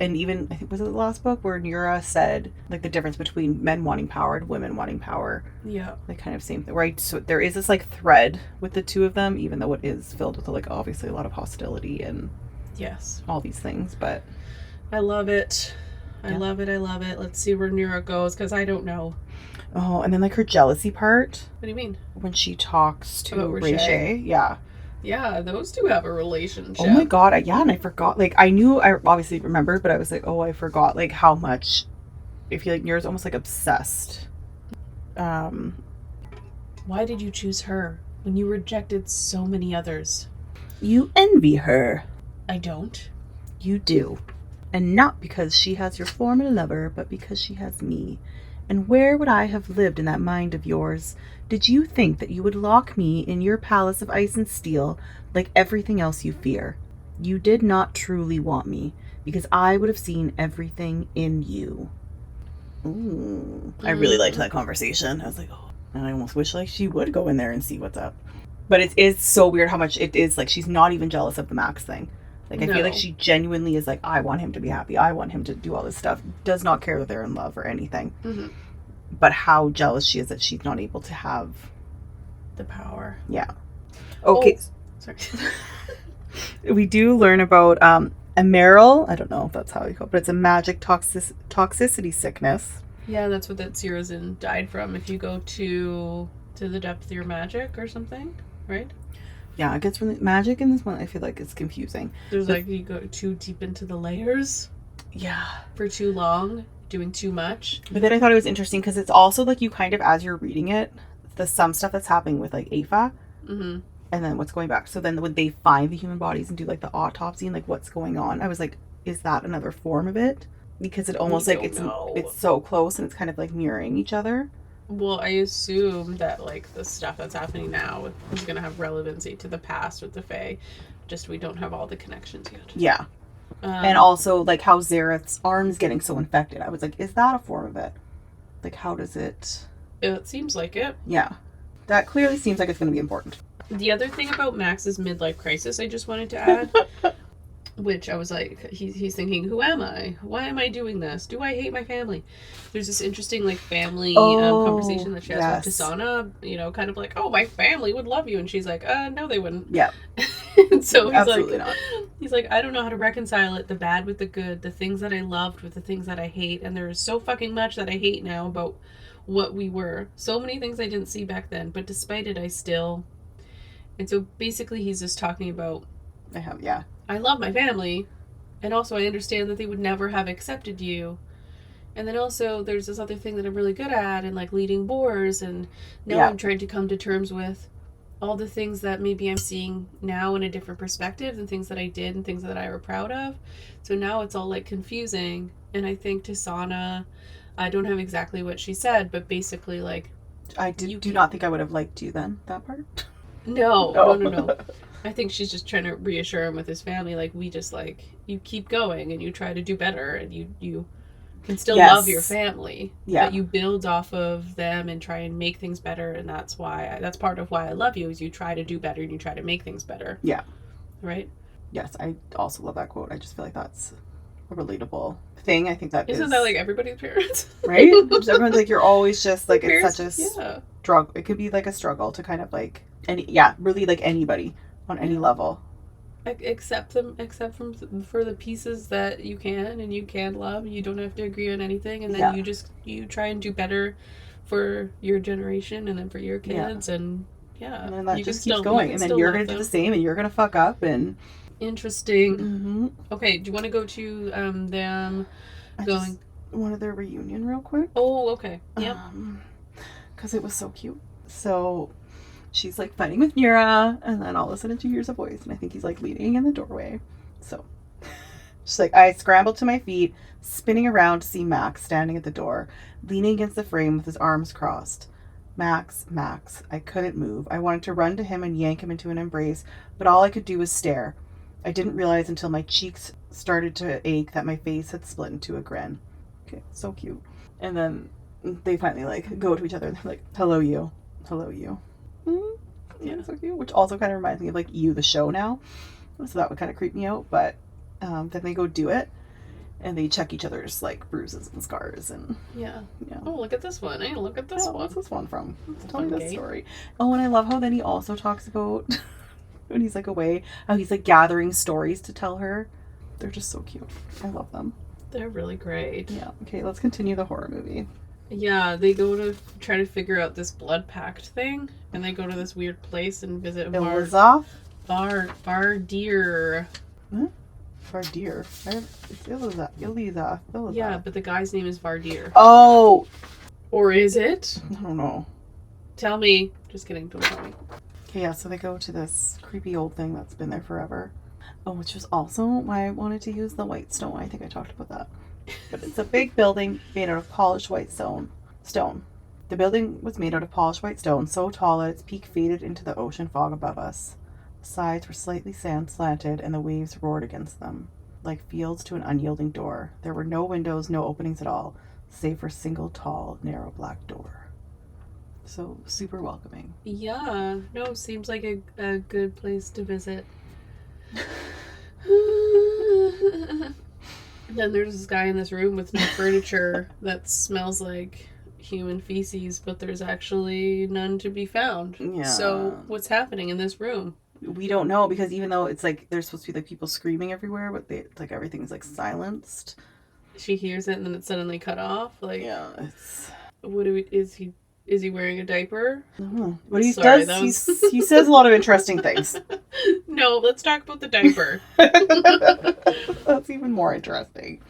And even, I think, was it the last book where Nura said, like, the difference between men wanting power and women wanting power. Yeah. Like, kind of same thing, right? So there is this, like, thread with the two of them, even though it is filled with, like, obviously a lot of hostility and all these things, but I love it. I love it. Let's see where Nura goes, because I don't know. Oh, and then, like, her jealousy part. What do you mean? When she talks to Riche. Yeah. Yeah, those two have a relationship. Oh my god, and I forgot. Like, I obviously remembered, but I was like, oh, I forgot, like, how much. I feel like Nura's almost, like, obsessed. Why did you choose her when you rejected so many others? You envy her. I don't. You do. And not because she has your former lover, but because she has me. And where would I have lived in that mind of yours? Did you think that you would lock me in your palace of ice and steel like everything else you fear? You did not truly want me, because I would have seen everything in you. Ooh. I really liked that conversation. I was like, oh, and I almost wish like she would go in there and see what's up. But it is so weird how much it is like she's not even jealous of the Max thing. Like, I feel like she genuinely is like, I want him to be happy. I want him to do all this stuff. Does not care that they're in love or anything. Mm-hmm. But how jealous she is that she's not able to have the power. Yeah. Okay. Oh, sorry. We do learn about AMIRIGHT. I don't know if that's how you call it, but it's a magic toxicity sickness. Yeah, that's what that Sirazan died from. If you go to the depth of your magic or something, right? Yeah, it gets really magic in this one. I feel like it's confusing. There's like you go too deep into the layers. Yeah. For too long, doing too much. But then I thought it was interesting because it's also like you kind of, as you're reading it, some stuff that's happening with like Aefe, and then what's going back. So then when they find the human bodies and do like the autopsy and like what's going on, I was like, is that another form of it? Because it almost like it's so close and it's kind of like mirroring each other. Well, I assume that, like, the stuff that's happening now is going to have relevancy to the past with the Fae. Just we don't have all the connections yet. Yeah. And also, like, how Zareth's arm's getting so infected. I was like, is that a form of it? Like, how does it... It seems like it. Yeah. That clearly seems like it's going to be important. The other thing about Max's midlife crisis I just wanted to add... Which I was like, he's thinking, who am I? Why am I doing this? Do I hate my family? There's this interesting, like, family conversation that she has with Tisana, you know, kind of like, oh, my family would love you. And she's like, no, they wouldn't. Yeah. And so he's absolutely not. He's like, I don't know how to reconcile it, the bad with the good, the things that I loved with the things that I hate. And there's so fucking much that I hate now about what we were. So many things I didn't see back then, but despite it, I still. And so basically, he's just talking about. I love my family, and also I understand that they would never have accepted you. And then also, there's this other thing that I'm really good at, and like leading boars, and now I'm trying to come to terms with all the things that maybe I'm seeing now in a different perspective, and things that I did and things that I were proud of. So now it's all like confusing. And I think to Sana, I don't have exactly what she said, but basically like do not think I would have liked you then, that part. No. I think she's just trying to reassure him with his family, like we just like you keep going and you try to do better, and you can still love your family, but you build off of them and try and make things better. And that's part of why I love you, is you try to do better and you try to make things better. Yeah. Right? Yes, I also love that quote. I just feel like that's a relatable thing. I think that isn't that like everybody's parents? Right? Everyone's like, you're always just like, it's such a struggle. It could be like a struggle to kind of like really like anybody on any level. Accept for the pieces that you can and you can love. You don't have to agree on anything, and then you try and do better for your generation and then for your kids, and then that just keeps going, and then you're gonna do the same, and you're gonna fuck up. And interesting. Mm-hmm. Okay, do you want to go to them going? I wanted their reunion real quick. Oh, okay. Yep. Because it was so cute. So she's like fighting with Nura, and then all of a sudden she hears a voice, and I think he's like leaning in the doorway. So she's like, I scrambled to my feet, spinning around to see Max standing at the door, leaning against the frame with his arms crossed. Max. I couldn't move. I wanted to run to him and yank him into an embrace, but all I could do was stare. I didn't realize until my cheeks started to ache that my face had split into a grin. Okay, so cute. And then they finally like go to each other and they're like, hello you. Yeah, so cute. Which also kind of reminds me of like You the show now, so that would kind of creep me out. But then they go do it, and they check each other's like bruises and scars, and oh, look at this one. Hey, look at this one. What's this one from? Tell me this story. Oh, and I love how then he also talks about when he's like away, how he's like gathering stories to tell her. They're just so cute. I love them. They're really great. Yeah. Okay, let's continue the horror movie. Yeah, they go to try to figure out this blood pact thing, and they go to this weird place and visit Vardir. Huh? Vardir. It's Eliza. Yeah, but the guy's name is Vardir. Oh! Or is it? I don't know. Tell me. Just kidding, don't tell me. Okay, yeah, so they go to this creepy old thing that's been there forever. Oh, which was also why I wanted to use the white stone. I think I talked about that. But it's a big building made out of polished white stone. The building was made out of polished white stone, so tall that its peak faded into the ocean fog above us. The sides were slightly slanted, and the waves roared against them, like fields to an unyielding door. There were no windows, no openings at all, save for a single tall, narrow black door. So super welcoming. Yeah, no, seems like a good place to visit. Then there's this guy in this room with no furniture that smells like human feces, but there's actually none to be found. Yeah. So what's happening in this room? We don't know, because even though it's like there's supposed to be like people screaming everywhere, but it's like everything's like silenced. She hears it and then it's suddenly cut off. Like, yeah, it's. Is he wearing a diaper? What he does, he says a lot of interesting things. No, let's talk about the diaper. That's even more interesting.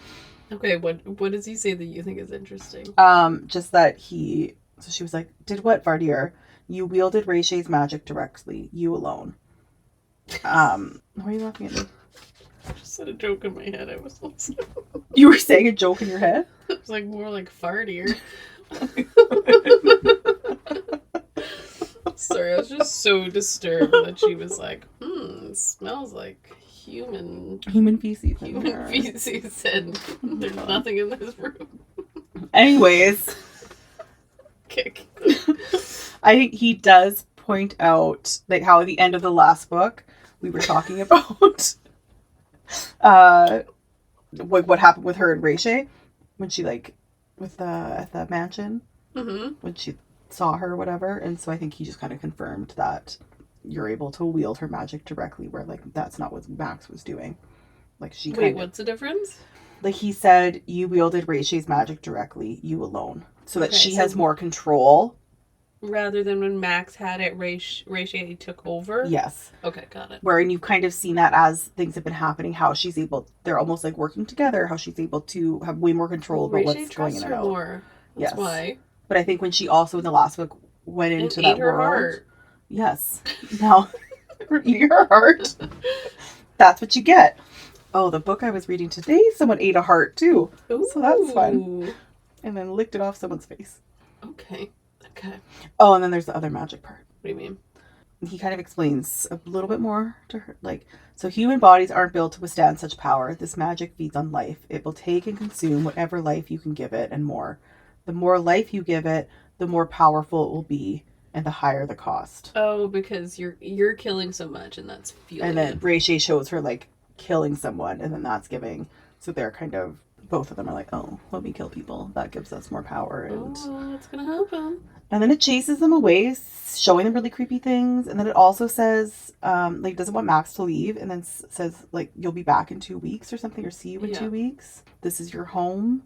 Okay, what does he say that you think is interesting? Just that so she was like, did what, Vardir? You wielded Rayshay's magic directly. You alone. Why are you laughing at me? I just said a joke in my head. I was listening. You were saying a joke in your head? It was like more like fartier. Sorry, I was just so disturbed that she was like, it smells like human feces. Feces, and there's nothing in this room. Anyways. Kick. I think he does point out like how at the end of the last book we were talking about what happened with her and Rayshay when she like at the mansion, when she saw her or whatever. And so I think he just kind of confirmed that you're able to wield her magic directly, where like that's not what Max was doing. Like she what's the difference? Like he said, you wielded Reishi's magic directly, you alone. So that Okay, she so- has more control. Rather than when Max had it, Reishi took over? Yes. Okay, got it. Wherein you've kind of seen that as things have been happening, how she's able, they're almost like working together, how she's able to have way more control about what's going in and out. More. That's Yes. why. But I think when she also in the last book went into and that ate her world. Heart. Yes. Now, eating her heart. That's what you get. Oh, the book I was reading today, someone ate a heart too. Ooh. So that's fun. And then licked it off someone's face. Okay. Oh, and then there's the other magic part. What do you mean? He kind of explains a little bit more to her. Like, so human bodies aren't built to withstand such power. This magic feeds on life. It will take and consume whatever life you can give it and more. The more life you give it, the more powerful it will be and the higher the cost. Oh, because you're killing so much and that's fueling. And then Reishi shows her like killing someone and then that's giving. So they're kind of, both of them are like, oh, let me kill people. That gives us more power. And it's going to happen. And then it chases them away, showing them really creepy things. And then it also says, like, doesn't want Max to leave. And then says, like, you'll be back in 2 weeks or something, or see you in 2 weeks. This is your home,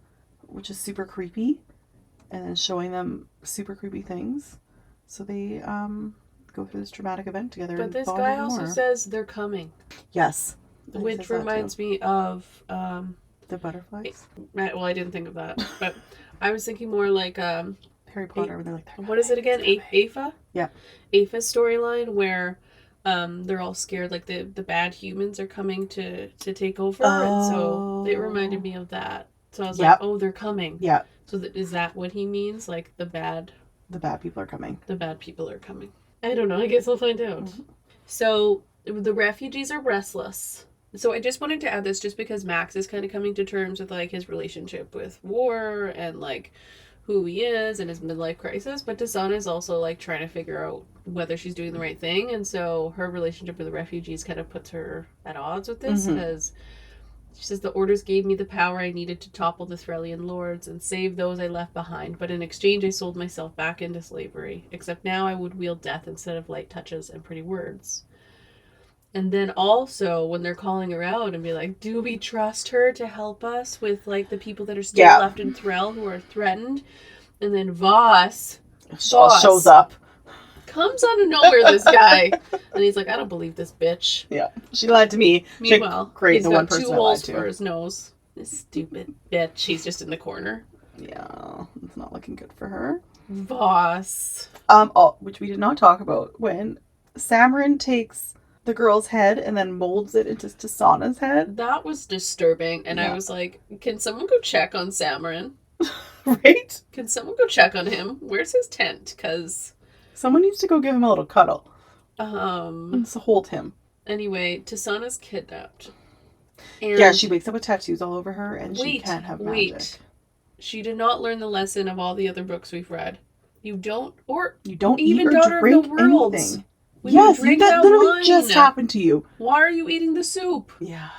which is super creepy. And then showing them super creepy things. So they go through this traumatic event together. But this guy also says they're coming. Yes. Which reminds me of... the butterflies? Well, I didn't think of that. But I was thinking more like... Harry Potter, when they're like, what is it again? Aefe? Yeah. Aefe's storyline where they're all scared, like the bad humans are coming to take over. And so it reminded me of that. So I was like, oh, they're coming. Yeah. So is that what he means? Like the bad people are coming. The bad people are coming. I don't know. I guess I'll find out. Mm-hmm. So the refugees are restless. So I just wanted to add this just because Max is kind of coming to terms with like his relationship with war and like who he is and his midlife crisis, but Missanah is also like trying to figure out whether she's doing the right thing, and so her relationship with the refugees kind of puts her at odds with this because she says the orders gave me the power I needed to topple the Threlian lords and save those I left behind, but in exchange I sold myself back into slavery, except now I would wield death instead of light touches and pretty words. And then also when they're calling her out and be like, do we trust her to help us with like the people that are still left in Threll who are threatened? And then Voss shows up. Comes out of nowhere, this guy. And he's like, I don't believe this bitch. Yeah. She lied to me. Meanwhile, great, he's the got one person 2 holes for his nose. This stupid bitch. She's just in the corner. Yeah. It's not looking good for her. Voss. Which we did not talk about. When Sammerin takes the girl's head and then molds it into Missanah's head. That was disturbing. And I was like, can someone go check on Sammerin? Right? Can someone go check on him? Where's his tent? Because someone needs to go give him a little cuddle. And hold him. Anyway, Tisana's kidnapped. And yeah, she wakes up with tattoos all over her and she can't have magic. She did not learn the lesson of all the other books we've read. You don't even eat or Daughter drink of the Worlds. anything. Yes, that literally just happened to you. Why are you eating the soup? Yeah.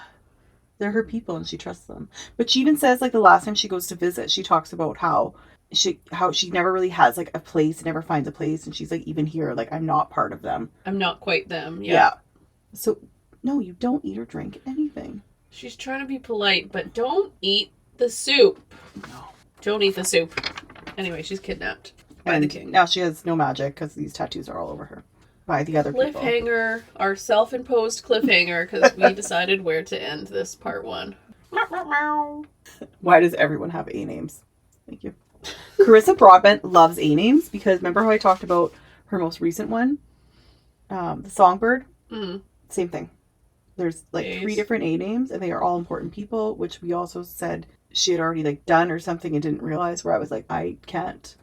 They're her people and she trusts them. But she even says, like, the last time she goes to visit, she talks about how she never really has, like, a place, never finds a place. And she's like, even here, like, I'm not part of them. I'm not quite them. Yeah. So, no, you don't eat or drink anything. She's trying to be polite, but don't eat the soup. No. Don't eat the soup. Anyway, she's kidnapped by the king. Now she has no magic because these tattoos are all over her. By the other people. Cliffhanger, our self-imposed cliffhanger, because we decided where to end this part 1. Why does everyone have A names? Thank you. Carissa Broadbent loves A names because remember how I talked about her most recent one? The Songbird? Same thing. There's like 3 different A names and they are all important people, which we also said she had already like done or something and didn't realize, where I was like, I can't.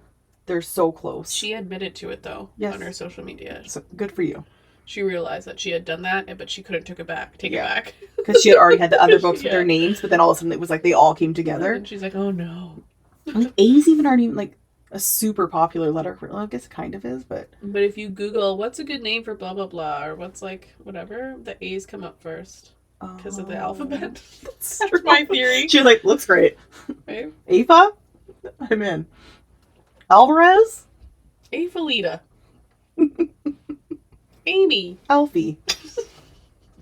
They're so close. She admitted to it, though, on her social media. So good for you. She realized that she had done that, but she couldn't take it back. Because she had already had the other books with their names, but then all of a sudden it was like they all came together. And she's like, oh no. Like, A's even aren't even like a super popular letter. Well, I guess it kind of is, but... But if you Google, what's a good name for blah, blah, blah, or what's like, whatever, the A's come up first. Because of the alphabet. That's my theory. She was like, looks great. Right? Aefe? I'm in. Alvarez? Aefelita. Amy. Alfie.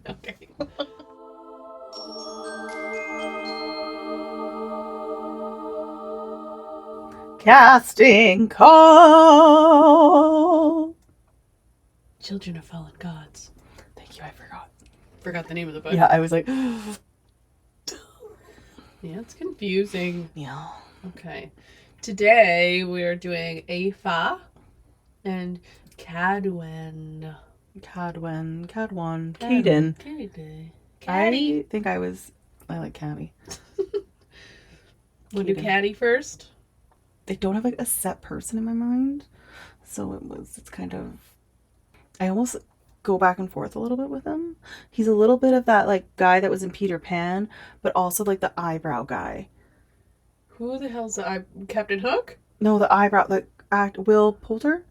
Okay. Casting call. Children of Fallen Gods. Thank you, I forgot. Forgot the name of the book. Yeah, I was like, Yeah, it's confusing. yeah. Okay. Today we're doing Aefe and Cadwyn. Cadwan, Cadwyn. Caden. Caddy. I like Caddy. We'll do Caddy first. I don't have like a set person in my mind, so it's kind of, I almost go back and forth a little bit with him. He's a little bit of that like guy that was in Peter Pan, but also like the eyebrow guy. Who the hell's Captain Hook? No, the eyebrow, the act Will Poulter.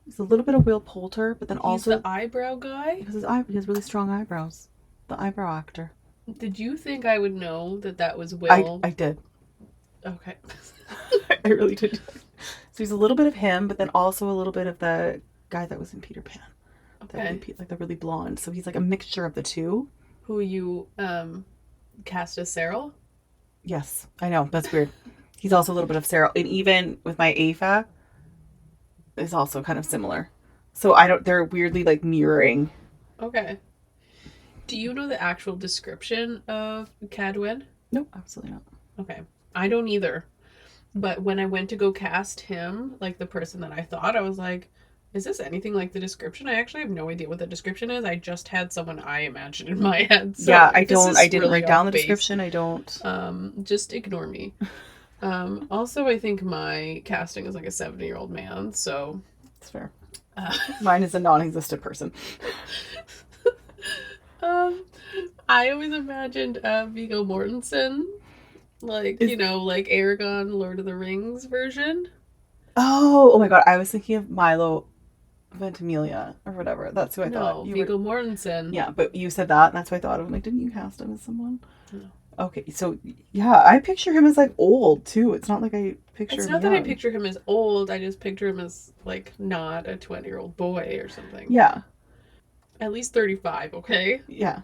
He's a little bit of Will Poulter, but then He's also the eyebrow guy. because he has really strong eyebrows. The eyebrow actor. Did you think I would know that was Will? I did. Okay. I really did. So he's a little bit of him, but then also a little bit of the guy that was in Peter Pan. Okay. Like the really blonde. So he's like a mixture of the two. Who you cast as Cyril? Yes, I know. That's weird. He's also a little bit of Cyril. And even with my Aefe is also kind of similar. So they're weirdly like mirroring. Okay. Do you know the actual description of Cadwyn? Nope, absolutely not. Okay. I don't either. But when I went to go cast him, like the person that I thought, I was like, is this anything like the description? I actually have no idea what the description is. I just had someone I imagined in my head. So yeah, I didn't really write down the description. I don't. Just ignore me. Also, I think my casting is like a 70-year-old man, so it's fair. Mine is a non-existent person. I always imagined Viggo Mortensen, like Aragorn, Lord of the Rings version. Oh my god! I was thinking of Milo Ventimiglia or whatever. That's who I thought. Viggo Mortensen. Yeah, but you said that, and that's what I thought of. I'm like, didn't you cast him as someone? No. Okay, so yeah, I picture him as like old too. It's not like I picture. It's him not young. that I picture him as old. I just picture him as like not a 20-year-old boy or something. Yeah. At least 35. Okay. Yeah.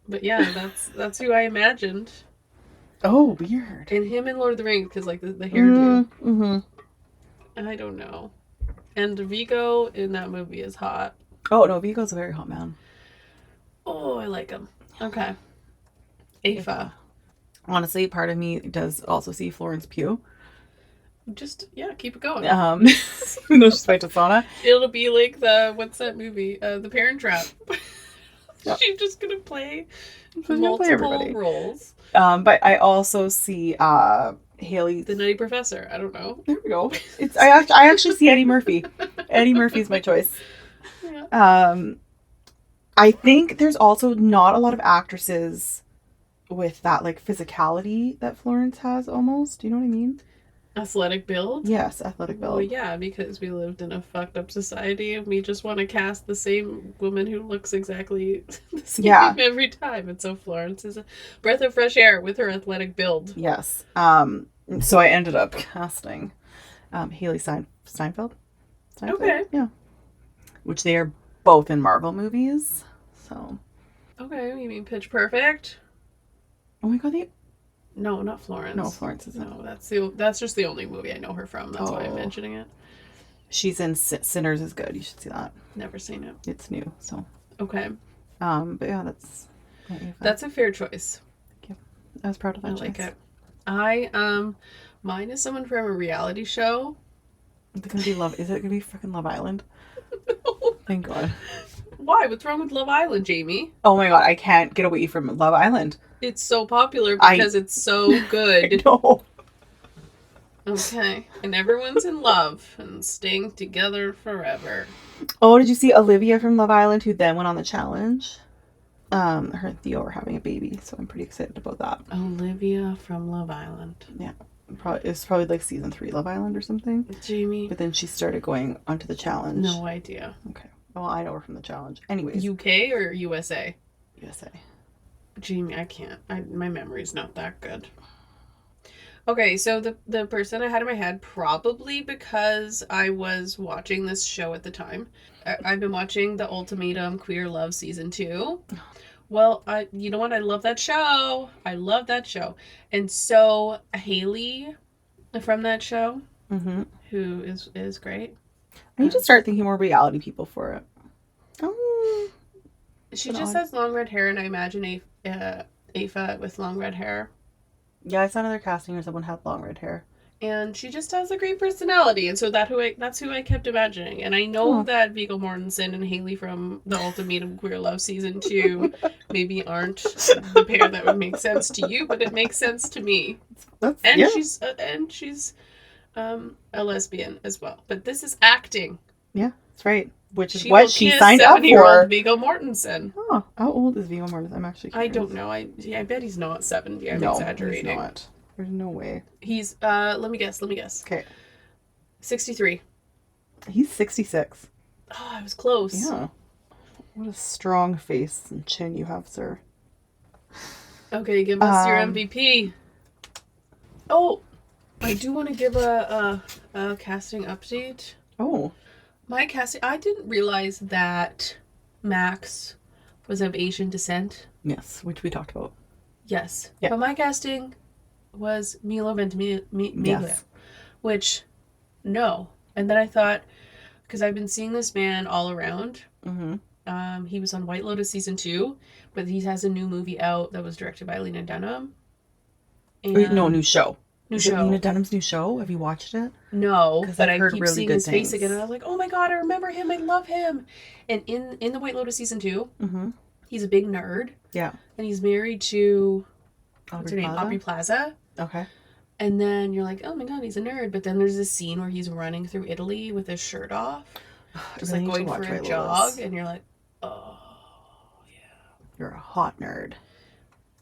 But yeah, that's who I imagined. Oh, weird. And him in Lord of the Rings, because like the hairdo. Mm-hmm. I don't know. And Viggo in that movie is hot. Oh no, Viggo's a very hot man. Oh, I like him. Okay. Aefe. Honestly, part of me does also see Florence Pugh. Just keep it going. Even though she's by Missanah. It'll be like what's that movie? The Parent Trap. Yep. She's just gonna play multiple roles. But I also see Haley, the Nutty Professor. I don't know. There we go. I actually see Eddie Murphy. Eddie Murphy's my choice. Yeah. I think there's also not a lot of actresses with that like physicality that Florence has almost. Do you know what I mean? Athletic build? Yes, athletic build. Well, yeah, because we lived in a fucked up society and we just want to cast the same woman who looks exactly the same every time. And so Florence is a breath of fresh air with her athletic build. Yes. So I ended up casting Haley Steinfeld. Okay. Yeah. Which they are both in Marvel movies. So. Okay, you mean Pitch Perfect? Oh my god, No, not Florence. No, Florence isn't. No, that's just the only movie I know her from. That's why I'm mentioning it. She's in Sinners is Good. You should see that. Never seen it. It's new, so. Okay. But yeah, that's a fair choice. Thank you. I was proud of that. I like it. Mine is someone from a reality show. Is it gonna be freaking Love Island? No. Thank God. Why? What's wrong with Love Island, Jamie? Oh my god, I can't get away from Love Island. It's so popular because it's so good. I know. Okay. And everyone's in love and staying together forever. Oh, did you see Olivia from Love Island who then went on the challenge? Her and Theo are having a baby, so I'm pretty excited about that. Olivia from Love Island. Yeah. It's probably like season 3 Love Island or something. Jamie. But then she started going onto the challenge. No idea. Okay. Well, I know her from the challenge. Anyways. UK or USA? USA. Jamie, I can't. My memory's not that good. Okay, so the person I had in my head, probably because I was watching this show at the time. I've been watching The Ultimatum Queer Love Season 2. Well, you know what? I love that show. And so Haley from that show, Mm-hmm. who is great. I need to start thinking more reality people for it. Oh, She just has long red hair, and I imagine Aefe with long red hair. yeah, I saw another casting where someone had long red hair. And she just has a great personality, and so that's who I kept imagining. And I know that Viggo Mortensen and Haley from the Ultimatum Queer Love Season 2 maybe aren't the pair that would make sense to you, but it makes sense to me. She's a lesbian as well. But this is acting. Yeah, that's right. Which is what she signed up for. Viggo Mortensen. Oh, how old is Viggo Mortensen? I'm actually curious. I don't know. I bet he's not 70. I'm exaggerating. He's not. There's no way. He's let me guess. Okay. 63. He's 66. Oh, I was close. Yeah. What a strong face and chin you have, sir. Okay, give us your MVP. Oh, I do want to give a casting update. Oh. My casting, I didn't realize that Max was of Asian descent. Yes, which we talked about. Yes. Yeah. But my casting was Milo Ventimiglia. Yes. Which, no. And then I thought, because I've been seeing this man all around. Mm-hmm. He was on White Lotus Season 2, but he has a new movie out that was directed by Lena Dunham. And, no, new show. Is it Lena Dunham's new show? Have you watched it? No, but I keep really seeing his face again, and I was like, oh my god, I remember him, I love him. And in the White Lotus Season 2, mm-hmm. he's a big nerd. Yeah. And he's married to, what's her name? Aubrey Plaza. Okay. And then you're like, oh my god, he's a nerd. But then there's this scene where he's running through Italy with his shirt off. Just like going for a jog. And you're like, oh, yeah. You're a hot nerd.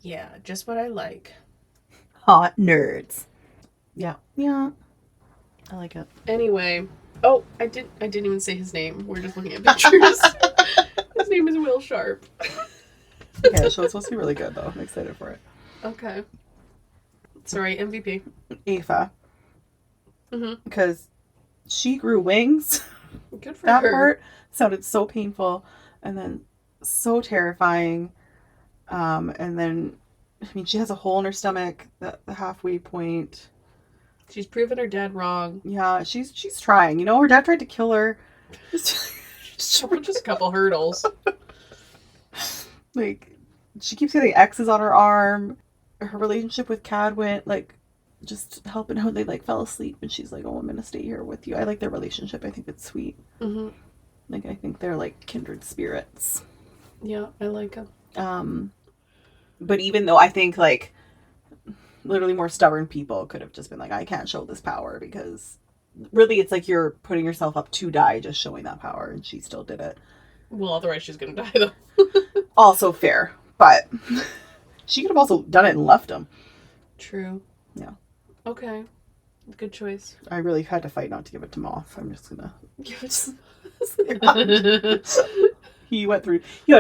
Yeah, just what I like. Hot nerds. Yeah. Yeah. I like it. Anyway. Oh, I didn't even say his name. We're just looking at pictures. His name is Will Sharp. Yeah, the show's supposed to be really good, though. I'm excited for it. Okay. Sorry, MVP. Aefe. Mm-hmm. Because she grew wings. Good for that her. part sounded so painful and then so terrifying. And then, I mean, she has a hole in her stomach at the halfway point. She's proven her dad wrong. Yeah, she's trying. You know, her dad tried to kill her. Just a couple hurdles. Like, she keeps getting X's on her arm. Her relationship with Cadwin, like, just helping how they, like, fell asleep. And she's like, oh, I'm going to stay here with you. I like their relationship. I think it's sweet. Mm-hmm. Like, I think they're, like, kindred spirits. Yeah, I like them. But even though I think, like, literally more stubborn people could have just been like, I can't show this power, because really it's like you're putting yourself up to die just showing that power, and she still did it. Well, otherwise she's gonna die, though. Also fair, but she could have also done it and left him. True. Yeah. Okay. Good choice. I really had to fight not to give it to Moth. I'm just gonna give it to He got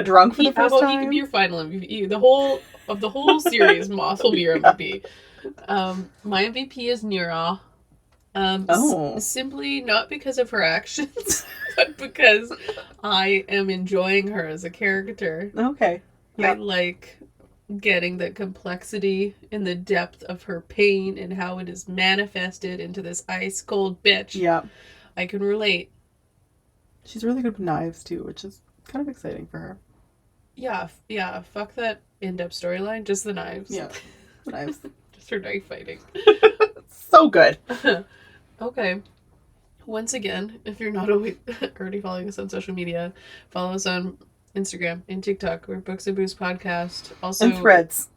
drunk for the first time. He can be your final MVP. The whole series, Moth will be your MVP. My MVP is Nura. Simply not because of her actions, but because I am enjoying her as a character. Okay. Yeah. I like getting the complexity and the depth of her pain and how it is manifested into this ice cold bitch. Yeah. I can relate. She's really good with knives too, which is kind of exciting for her. Yeah. Fuck that in-depth storyline. Just the knives. Yeah. The knives. Just her knife fighting. So good. Okay. Once again, if you're not already following us on social media, follow us on Instagram and TikTok. We're Books and Booze Podcast. Also, and Threads.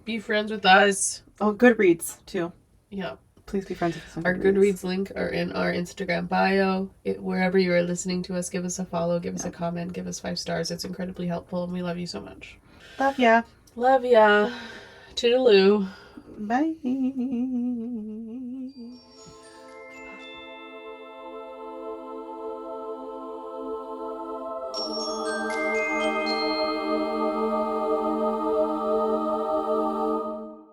Be friends with us. Oh, Goodreads too. Yeah. Please be friends with us on Our Goodreads link are in our Instagram bio. Wherever you are listening to us, give us a follow, give us a comment, give us 5 stars. It's incredibly helpful, and we love you so much. Love ya. Love ya. Toodaloo. Bye.